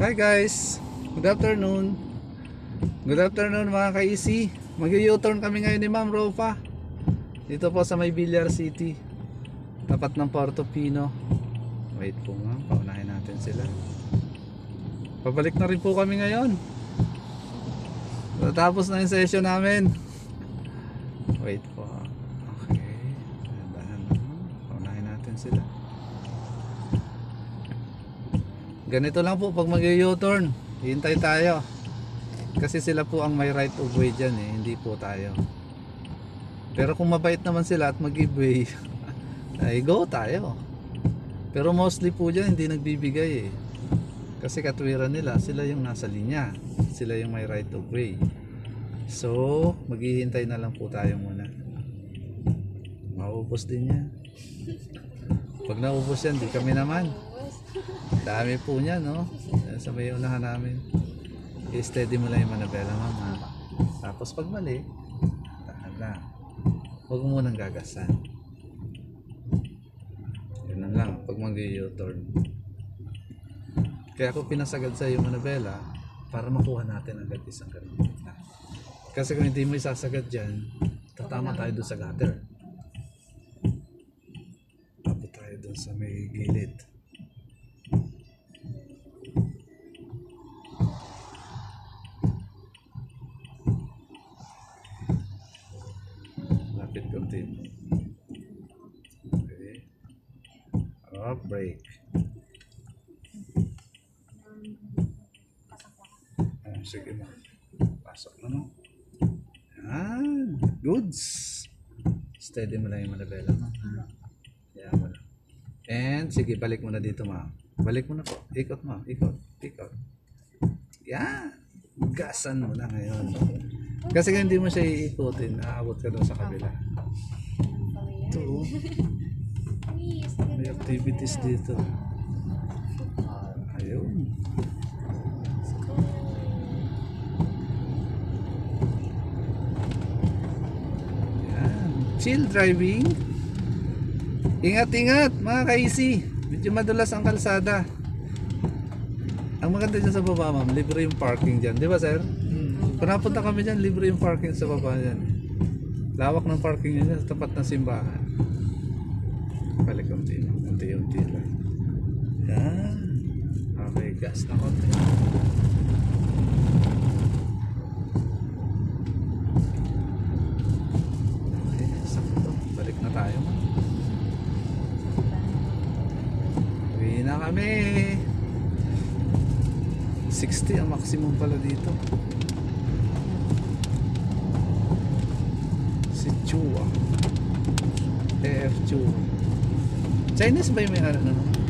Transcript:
Hi guys, good afternoon. Good afternoon mga ka-easy. Mag-u-turn kami ngayon ni Ma'am Rofa dito po sa may Villar City, tapat ng Portofino. Wait po nga, paunahin natin sila. Pabalik na rin po kami ngayon. Tapos na yung session namin. Wait po. Okay, dahan na. Paunahin natin sila. Ganito lang po pag mag-u-turn, hintay tayo kasi sila po ang may right of way dyan hindi po tayo. Pero kung mabait naman sila at mag-give way ay go tayo. Pero mostly po dyan hindi nagbibigay kasi katwiran nila sila yung nasa linya, sila yung may right of way. So maghihintay na lang po tayo muna. Maubos din yan. Pag naubos yan, di kami naman. Dami po niya, no? Sa may unahan namin. I-steady mo lang yung manabela, mama. Tapos pag mali, tahan lang. Huwag mo munang gagasan. Yun lang, pag mag-u-turn. Kaya ako pinasagad sa yung manabela para makuha natin agad isang ganun. Kasi kung hindi mo isasagad dyan, tatama tayo doon sa gutter. Abot tayo doon sa may gilid. Continue. Okay. Break. Sige mo. Pasok na mo. Yan. Goods. Steady mo lang yung manabela mo. Yan mo lang. And sige, balik mo na dito, ma. Balik mo na po. Ikot mo. Ikot. Ikot. Yan. Gasan mo na ngayon. Kasi kung hindi mo siya iikutin, aabot ka doon sa kabila. Ito. May activities dito. Ayun. Yan. Chill driving. Ingat-ingat mga ka-easy. Medyo madulas ang kalsada. Ang maganda dyan sa baba, ma'am, libre yung parking dyan. Di ba, sir? Panapunta kami dyan, libre yung parking sa baba dyan. Lawak ng parking dyan sa tapat ng simbahan. Balik unti-unti lang. Yan. Okay, gas na konti. Okay, sakto. Balik na tayo. Uwi na kami. 60 ang maximum pala dito. Si Chua. AF Chua. Chinese ba yung may ano?